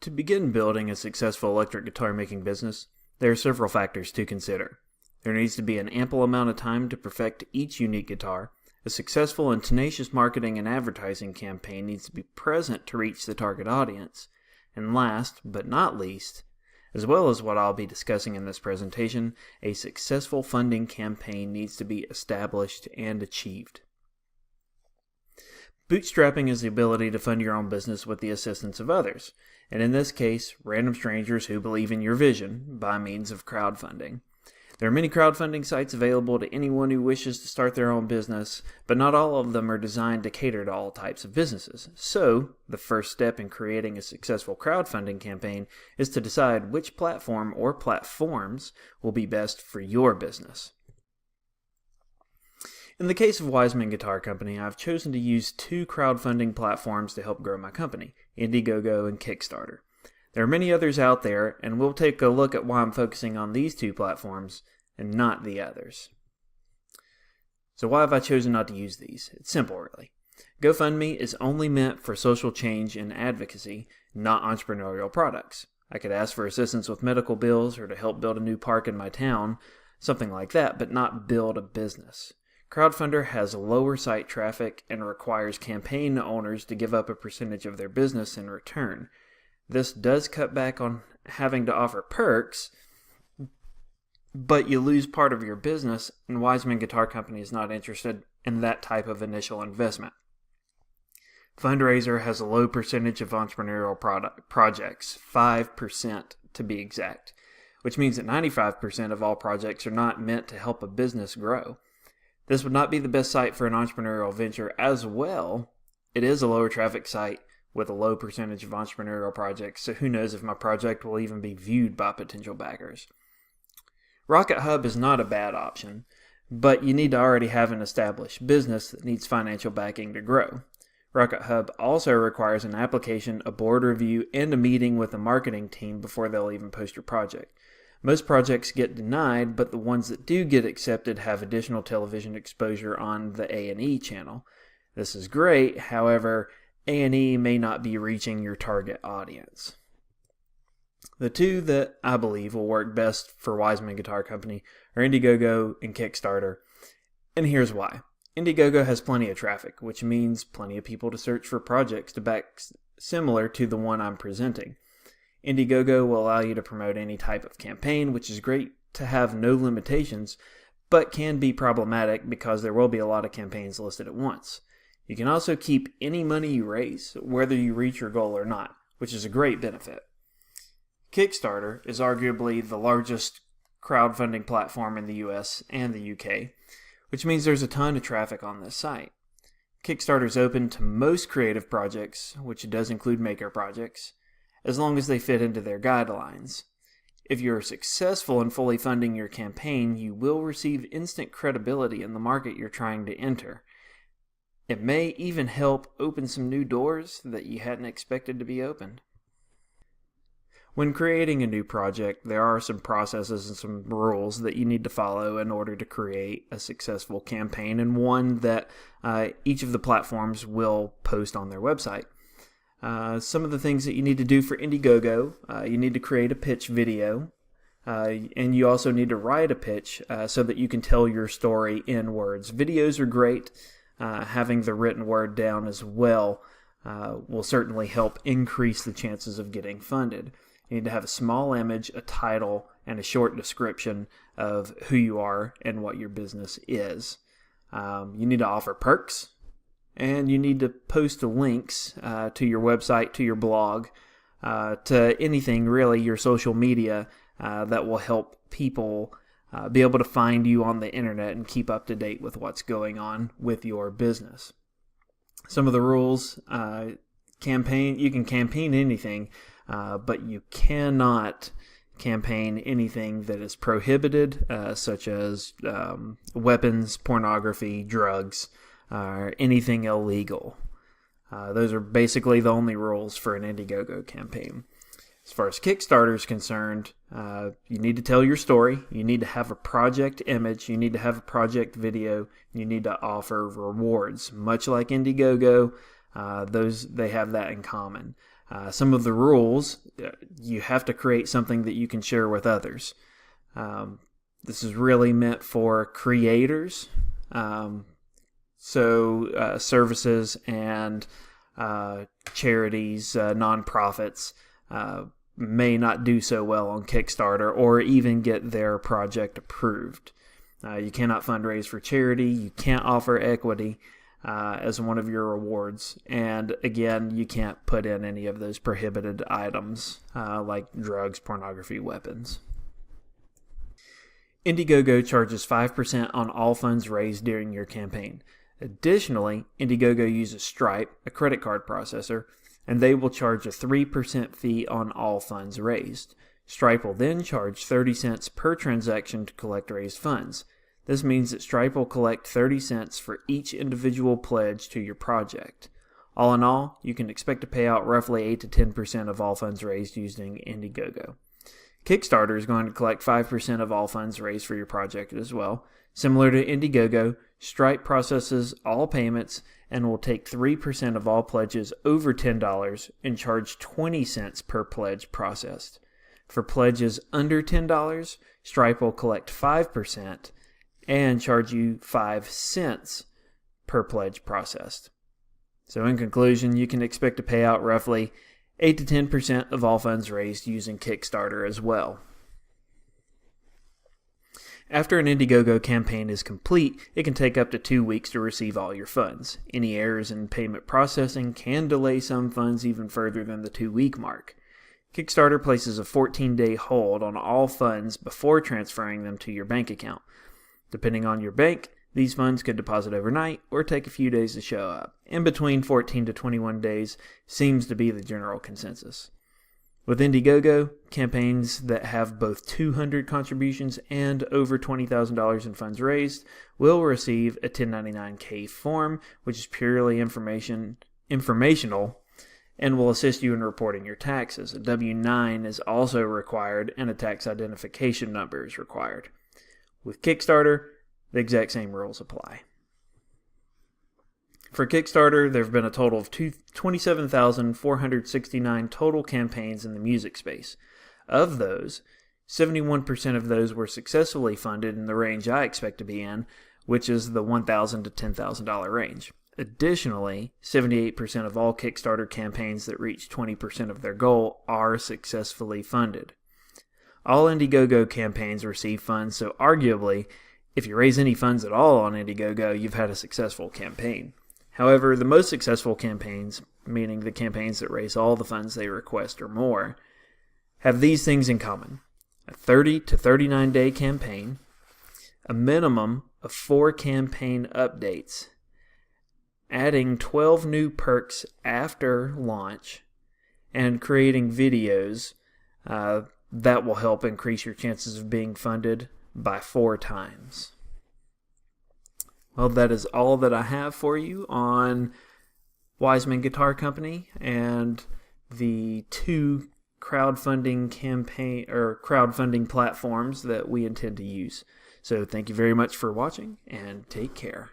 To begin building a successful electric guitar making business, there are several factors to consider. There needs to be an ample amount of time to perfect each unique guitar. A successful and tenacious marketing and advertising campaign needs to be present to reach the target audience. And last, but not least, as well as what I'll be discussing in this presentation, a successful funding campaign needs to be established and achieved. Bootstrapping is the ability to fund your own business with the assistance of others, and in this case, random strangers who believe in your vision by means of crowdfunding. There are many crowdfunding sites available to anyone who wishes to start their own business, but not all of them are designed to cater to all types of businesses. So, the first step in creating a successful crowdfunding campaign is to decide which platform or platforms will be best for your business. In the case of Wiseman Guitar Company, I've chosen to use two crowdfunding platforms to help grow my company, Indiegogo and Kickstarter. There are many others out there, and we'll take a look at why I'm focusing on these two platforms and not the others. So why have I chosen not to use these? It's simple, really. GoFundMe is only meant for social change and advocacy, not entrepreneurial products. I could ask for assistance with medical bills or to help build a new park in my town, something like that, but not build a business. Crowdfunder has lower site traffic and requires campaign owners to give up a percentage of their business in return. This does cut back on having to offer perks, but you lose part of your business, and Wiseman Guitar Company is not interested in that type of initial investment. Fundraiser has a low percentage of entrepreneurial projects, 5% to be exact, which means that 95% of all projects are not meant to help a business grow. This would not be the best site for an entrepreneurial venture as well. It is a lower traffic site with a low percentage of entrepreneurial projects, so who knows if my project will even be viewed by potential backers. Rocket Hub is not a bad option, but you need to already have an established business that needs financial backing to grow. Rocket Hub also requires an application, a board review, and a meeting with the marketing team before they'll even post your project. Most projects get denied, but the ones that do get accepted have additional television exposure on the A&E channel. This is great, however, A&E may not be reaching your target audience. The two that I believe will work best for Wiseman Guitar Company are Indiegogo and Kickstarter, and here's why. Indiegogo has plenty of traffic, which means plenty of people to search for projects to back similar to the one I'm presenting. Indiegogo will allow you to promote any type of campaign, which is great to have no limitations, but can be problematic because there will be a lot of campaigns listed at once. You can also keep any money you raise, whether you reach your goal or not, which is a great benefit. Kickstarter is arguably the largest crowdfunding platform in the US and the UK, which means there's a ton of traffic on this site. Kickstarter is open to most creative projects, which does include maker projects, as long as they fit into their guidelines. If you're successful in fully funding your campaign, you will receive instant credibility in the market you're trying to enter. It may even help open some new doors that you hadn't expected to be opened. When creating a new project, there are some processes and some rules that you need to follow in order to create a successful campaign, and one that each of the platforms will post on their website. Some of the things that you need to do for Indiegogo, you need to create a pitch video, and you also need to write a pitch so that you can tell your story in words. Videos are great. Having the written word down as well will certainly help increase the chances of getting funded. You need to have a small image, a title, and a short description of who you are and what your business is. You need to offer perks. And you need to post links to your website, to your blog, to anything really, your social media, that will help people be able to find you on the internet and keep up to date with what's going on with your business. Some of the rules, you can campaign anything, but you cannot campaign anything that is prohibited, such as weapons, pornography, drugs, or anything illegal. Those are basically the only rules for an Indiegogo campaign. As far as Kickstarter is concerned, you need to tell your story, you need to have a project image, you need to have a project video, you need to offer rewards. Much like Indiegogo, They have that in common. Some of the rules, you have to create something that you can share with others. This is really meant for creators, services and charities, nonprofits may not do so well on Kickstarter or even get their project approved. You cannot fundraise for charity. You can't offer equity as one of your rewards. And again, you can't put in any of those prohibited items like drugs, pornography, weapons. Indiegogo charges 5% on all funds raised during your campaign. Additionally, Indiegogo uses Stripe, a credit card processor, and they will charge a 3% fee on all funds raised. Stripe will then charge 30 cents per transaction to collect raised funds. This means that Stripe will collect 30 cents for each individual pledge to your project. All in all, you can expect to pay out roughly 8 to 10% of all funds raised using Indiegogo. Kickstarter is going to collect 5% of all funds raised for your project as well. Similar to Indiegogo, Stripe processes all payments and will take 3% of all pledges over $10 and charge 20 cents per pledge processed. For pledges under $10, Stripe will collect 5% and charge you 5 cents per pledge processed. So in conclusion, you can expect to pay out roughly 8 to 10% of all funds raised using Kickstarter as well. After an Indiegogo campaign is complete, it can take up to 2 weeks to receive all your funds. Any errors in payment processing can delay some funds even further than the 2-week mark. Kickstarter places a 14-day hold on all funds before transferring them to your bank account. Depending on your bank, these funds could deposit overnight or take a few days to show up. In between 14 to 21 days seems to be the general consensus. With Indiegogo, campaigns that have both 200 contributions and over $20,000 in funds raised will receive a 1099-K form, which is purely informational and will assist you in reporting your taxes. A W-9 is also required, and a tax identification number is required. With Kickstarter, the exact same rules apply. For Kickstarter, there have been a total of 27,469 total campaigns in the music space. Of those, 71% of those were successfully funded in the range I expect to be in, which is the $1,000 to $10,000 range. Additionally, 78% of all Kickstarter campaigns that reach 20% of their goal are successfully funded. All Indiegogo campaigns receive funds, so arguably, if you raise any funds at all on Indiegogo, you've had a successful campaign. However, the most successful campaigns, meaning the campaigns that raise all the funds they request or more, have these things in common: a 30 to 39-day campaign, a minimum of 4 campaign updates, adding 12 new perks after launch, and creating videos that will help increase your chances of being funded by 4 times. Well, that is all that I have for you on Wiseman Guitar Company and the 2 crowdfunding platforms that we intend to use. So thank you very much for watching, and take care.